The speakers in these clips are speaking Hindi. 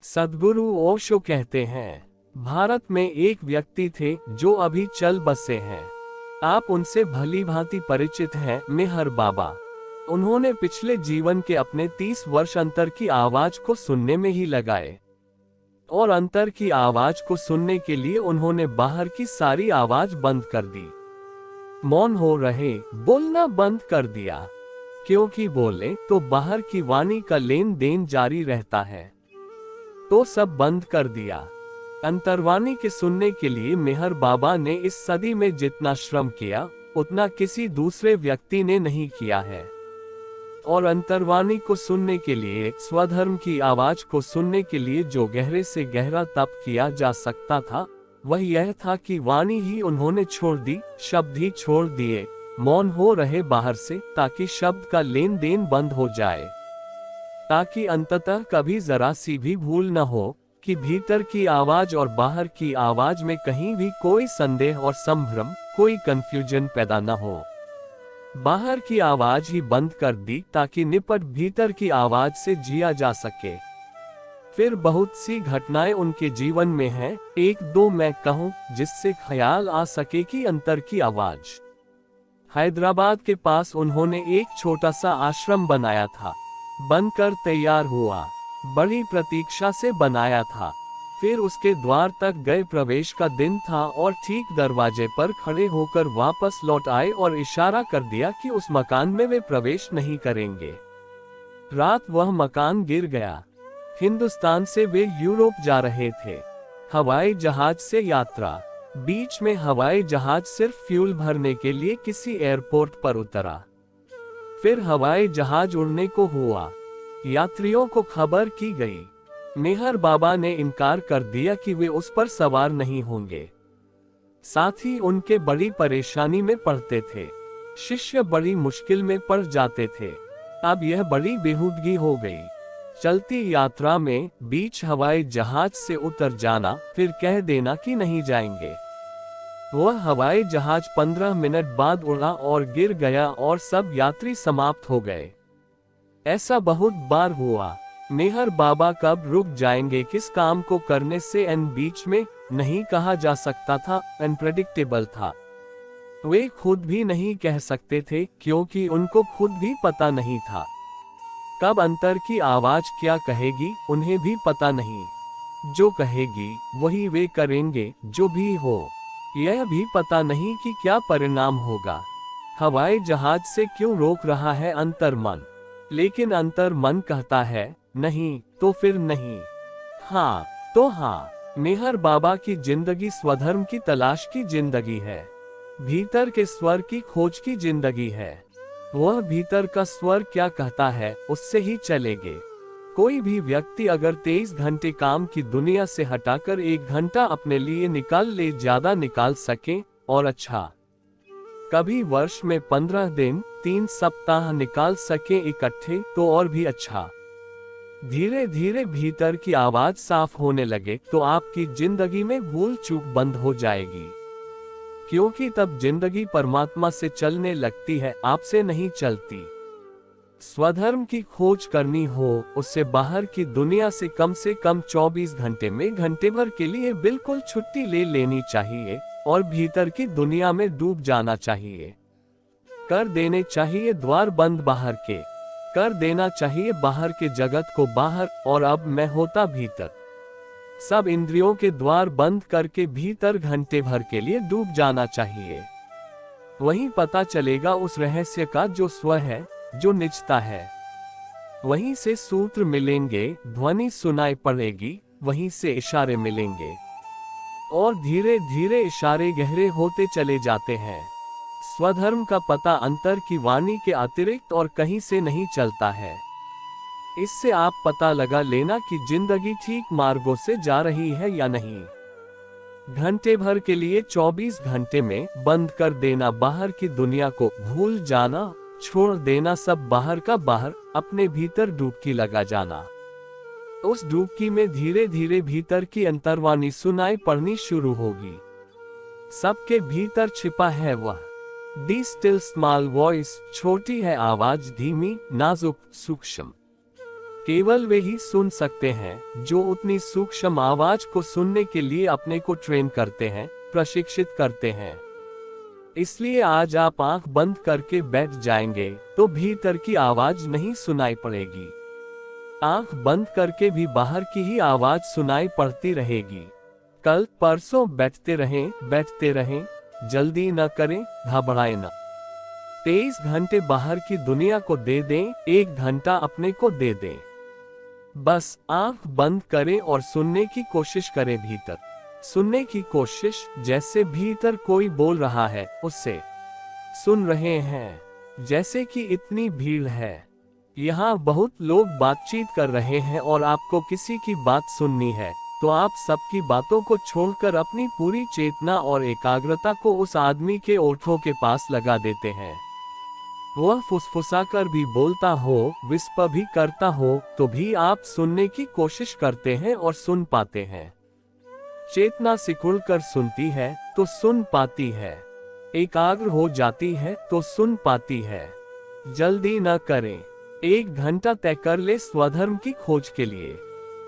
सद्गुरु ओशो कहते हैं, भारत में एक व्यक्ति थे जो अभी चल बसे हैं। आप उनसे भली भांति परिचित हैं, मेहर बाबा। उन्होंने पिछले जीवन के अपने 30 वर्ष अंतर की आवाज को सुनने में ही लगाए, और अंतर की आवाज को सुनने के लिए उन्होंने बाहर की सारी आवाज बंद कर दी। मौन हो रहे, बोलना बंद कर दिया, क्योंकि बोले तो बाहर की वाणी का लेन देन जारी रहता है। तो सब बंद कर दिया। अंतर्वाणी के सुनने के लिए मेहर बाबा ने इस सदी में जितना श्रम किया, उतना किसी दूसरे व्यक्ति ने नहीं किया है। और अंतर्वाणी को सुनने के लिए, स्वधर्म की आवाज को सुनने के लिए जो गहरे से गहरा तप किया जा सकता था, वह यह था कि वाणी ही उन्होंने छोड़ दी, शब्द ही छोड़ दिए, मौन हो रहे बाहर से, ताकि शब्द का लेन देन बंद हो जाए, ताकि अंततः कभी जरा सी भी भूल न हो कि भीतर की आवाज और बाहर की आवाज में कहीं भी कोई संदेह और संभ्रम, कोई कंफ्यूजन पैदा न हो। बाहर की आवाज ही बंद कर दी ताकि निपट भीतर की आवाज से जिया जा सके। फिर बहुत सी घटनाएं उनके जीवन में हैं, एक दो मैं कहूं जिससे ख्याल आ सके कि अंतर की आवाज। हैदराबाद के पास उन्होंने एक छोटा सा आश्रम बनाया था, बनकर तैयार हुआ, बड़ी प्रतीक्षा से बनाया था। फिर उसके द्वार तक गए, प्रवेश का दिन था और ठीक दरवाजे पर खड़े होकर वापस लौट आए और इशारा कर दिया कि उस मकान में वे प्रवेश नहीं करेंगे। रात वह मकान गिर गया। हिंदुस्तान से वे यूरोप जा रहे थे, हवाई जहाज से यात्रा। बीच में हवाई जहाज सिर्फ फ्यूल भरने के लिए किसी एयरपोर्ट पर उतरा। फिर हवाई जहाज उड़ने को हुआ। यात्रियों को खबर की गई। मेहर बाबा ने इनकार कर दिया कि वे उस पर सवार नहीं होंगे। साथ ही उनके बड़ी परेशानी में पड़ते थे, शिष्य बड़ी मुश्किल में पड़ जाते थे। अब यह बड़ी बेहूदगी हो गई। चलती यात्रा में बीच हवाई जहाज से उतर जाना, फिर कह देना कि नहीं जाएंगे। वह हवाई जहाज 15 मिनट बाद उड़ा और गिर गया और सब यात्री समाप्त हो गए। ऐसा बहुत बार हुआ। मेहर बाबा कब रुक जाएंगे किस काम को करने से एन बीच में नहीं कहा जा सकता था, अनप्रेडिक्टेबल था। वे खुद भी नहीं कह सकते थे, क्योंकि उनको खुद भी पता नहीं था कब अंतर की आवाज क्या कहेगी, उन्हें भी पता नहीं। जो कहेगी वही वे करेंगे, जो भी हो। यह भी पता नहीं कि क्या परिणाम होगा। हवाई जहाज से क्यों रोक रहा है अंतर मन, लेकिन अंतर मन कहता है नहीं, तो फिर नहीं, हाँ तो हाँ। मेहर बाबा की जिंदगी स्वधर्म की तलाश की जिंदगी है, भीतर के स्वर की खोज की जिंदगी है। वह भीतर का स्वर क्या कहता है, उससे ही चलेंगे। कोई भी व्यक्ति अगर 23 घंटे काम की दुनिया से हटाकर 1 घंटा अपने लिए निकाल ले, ज्यादा निकाल सके और अच्छा, कभी वर्ष में 15 दिन, 3 सप्ताह निकाल सके इकट्ठे, तो और भी अच्छा। धीरे धीरे भीतर की आवाज साफ होने लगे तो आपकी जिंदगी में भूल चूक बंद हो जाएगी, क्योंकि तब जिंदगी परमात्मा से चलने लगती है, आपसे नहीं चलती। स्वधर्म की खोज करनी हो, उससे बाहर की दुनिया से कम 24 घंटे में घंटे भर के लिए बिल्कुल छुट्टी ले लेनी चाहिए और भीतर की दुनिया में डूब जाना चाहिए। कर देने चाहिए द्वार बंद बाहर के, कर देना चाहिए बाहर के जगत को बाहर, और अब मैं होता भीतर। सब इंद्रियों के द्वार बंद करके भीतर घंटे भर के लिए डूब जाना चाहिए। वहीं पता चलेगा उस रहस्य का जो स्व है, जो निजता है। वहीं से सूत्र मिलेंगे, ध्वनि सुनाई पड़ेगी, वहीं से इशारे मिलेंगे, और धीरे धीरे इशारे गहरे होते चले जाते हैं। स्वधर्म का पता अंतर की वाणी के अतिरिक्त और कहीं से नहीं चलता है। इससे आप पता लगा लेना कि जिंदगी ठीक मार्गों से जा रही है या नहीं। घंटे भर के लिए 24 घंटे में बंद कर देना बाहर की दुनिया को, भूल जाना, छोड़ देना सब बाहर का बाहर, अपने भीतर डुबकी लगा जाना। उस डुबकी में धीरे धीरे भीतर की अंतर्वाणी सुनाई पड़नी शुरू होगी। सबके भीतर छिपा है वह दी स्टिल स्मॉल वॉइस, छोटी है आवाज, धीमी, नाजुक, सूक्ष्म। केवल वे ही सुन सकते हैं जो उतनी सूक्ष्म आवाज को सुनने के लिए अपने को ट्रेन करते हैं, प्रशिक्षित करते हैं। इसलिए आज आप आंख बंद करके बैठ जाएंगे तो भीतर की आवाज नहीं सुनाई पड़ेगी। आंख बंद करके भी बाहर की ही आवाज सुनाई पड़ती रहेगी। कल परसों बैठते रहें, जल्दी न करें, घबराएं न। 23 घंटे बाहर की दुनिया को दे दें, 1 घंटा अपने को दे दें। बस आंख बंद करें और सुनने की कोशिश करें। भीतर सुनने की कोशिश, जैसे भीतर कोई बोल रहा है उससे सुन रहे हैं। जैसे कि इतनी भीड़ है, यहाँ बहुत लोग बातचीत कर रहे हैं और आपको किसी की बात सुननी है, तो आप सबकी बातों को छोड़कर अपनी पूरी चेतना और एकाग्रता को उस आदमी के ओठों के पास लगा देते हैं। वह फुसफुसाकर भी बोलता हो, विस्पर भी करता हो, तो भी आप सुनने की कोशिश करते हैं और सुन पाते हैं। चेतना सिकुड़कर सुनती है तो सुन पाती है, एकाग्र हो जाती है तो सुन पाती है। जल्दी न करें, 1 घंटा तय कर ले स्वधर्म की खोज के लिए।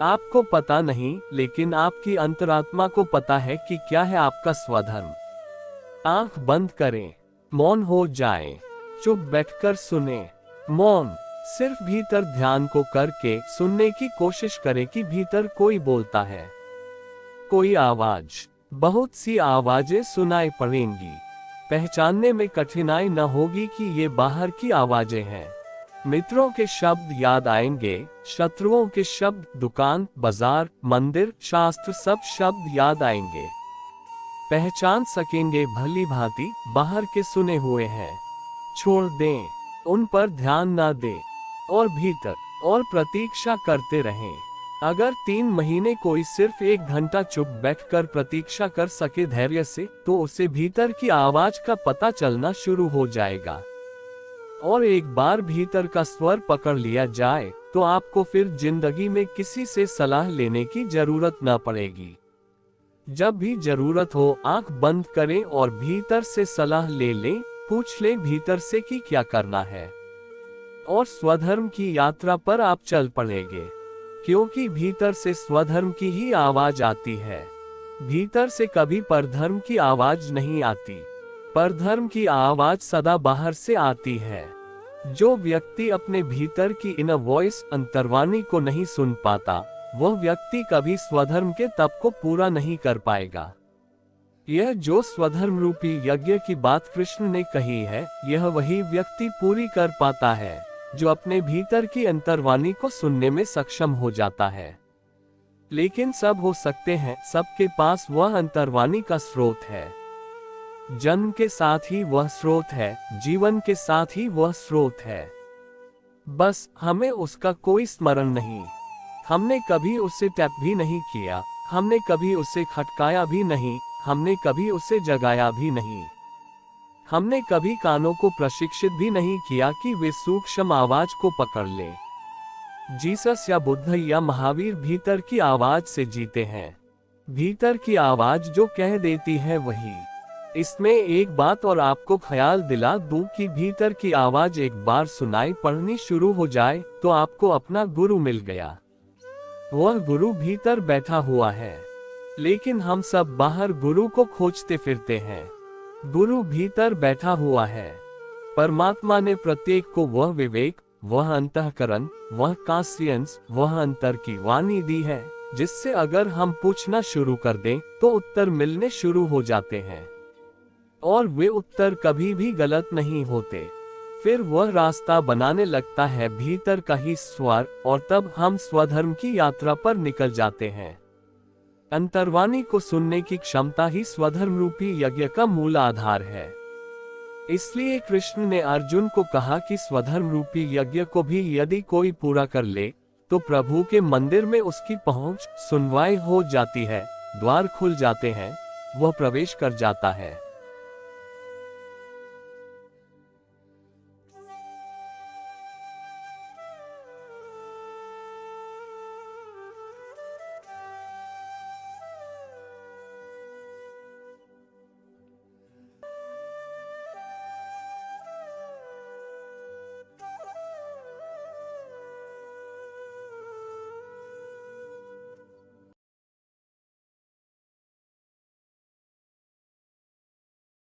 आपको पता नहीं, लेकिन आपकी अंतरात्मा को पता है कि क्या है आपका स्वधर्म। आंख बंद करें, मौन हो जाएं, चुप बैठकर सुने। मौन, सिर्फ भीतर ध्यान को करके सुनने की कोशिश करें कि भीतर कोई बोलता है, कोई आवाज। बहुत सी आवाजें सुनाई पड़ेंगी, पहचानने में कठिनाई न होगी कि ये बाहर की आवाजें हैं। मित्रों के शब्द याद आएंगे, शत्रुओं के शब्द, दुकान, बाजार, मंदिर, शास्त्र, सब शब्द याद आएंगे। पहचान सकेंगे भली भांति बाहर के सुने हुए हैं। छोड़ दें, उन पर ध्यान ना दें और भीतर और प्रतीक्षा करते रहें। अगर 3 महीने कोई सिर्फ 1 घंटा चुप बैठकर प्रतीक्षा कर सके धैर्य से, तो उसे भीतर की आवाज का पता चलना शुरू हो जाएगा। और एक बार भीतर का स्वर पकड़ लिया जाए तो आपको फिर जिंदगी में किसी से सलाह लेने की जरूरत न पड़ेगी। जब भी जरूरत हो आंख बंद करें और भीतर से सलाह ले लें, पूछ लें भीतर से कि क्या करना है, और स्वधर्म की यात्रा पर आप चल पड़ेंगे। क्योंकि भीतर से स्वधर्म की ही आवाज आती है। भीतर से कभी परधर्म की आवाज नहीं आती। परधर्म की आवाज सदा बाहर से आती है। जो व्यक्ति अपने भीतर की इनर वॉइस, अंतर्वाणी को नहीं सुन पाता, वह व्यक्ति कभी स्वधर्म के तप को पूरा नहीं कर पाएगा। यह जो स्वधर्म रूपी यज्ञ की बात कृष्ण ने कही है, यह वही व्यक्ति पूरी कर पाता है जो अपने भीतर की अंतर्वाणी को सुनने में सक्षम हो जाता है। लेकिन सब हो सकते हैं, सबके पास वह अंतर्वाणी का स्रोत है। जन्म के साथ ही वह स्रोत है, जीवन के साथ ही वह स्रोत है। बस हमें उसका कोई स्मरण नहीं। हमने कभी उसे टैप भी नहीं किया, हमने कभी उसे खटकाया भी नहीं, हमने कभी उसे जगाया भी नहीं। हमने कभी कानों को प्रशिक्षित भी नहीं किया कि वे सूक्ष्म आवाज को पकड़ ले। जीसस या बुद्ध या महावीर भीतर की आवाज से जीते हैं। भीतर की आवाज जो कह देती है वही। इसमें एक बात और आपको ख्याल दिला दूं कि भीतर की आवाज एक बार सुनाई पड़नी शुरू हो जाए तो आपको अपना गुरु मिल गया। वह गुरु भीतर बैठा हुआ है, लेकिन हम सब बाहर गुरु को खोजते फिरते हैं। गुरु भीतर बैठा हुआ है। परमात्मा ने प्रत्येक को वह विवेक, वह अंतःकरण, वह कॉन्शियंस, वह अंतर की वाणी दी है, जिससे अगर हम पूछना शुरू कर दें तो उत्तर मिलने शुरू हो जाते हैं। और वे उत्तर कभी भी गलत नहीं होते। फिर वह रास्ता बनाने लगता है भीतर का ही स्वर, और तब हम स्वधर्म की यात्रा पर निकल जाते हैं। अंतर्वाणी को सुनने की क्षमता ही स्वधर्म रूपी यज्ञ का मूल आधार है। इसलिए कृष्ण ने अर्जुन को कहा कि स्वधर्म रूपी यज्ञ को भी यदि कोई पूरा कर ले तो प्रभु के मंदिर में उसकी पहुंच, सुनवाई हो जाती है, द्वार खुल जाते हैं, वह प्रवेश कर जाता है।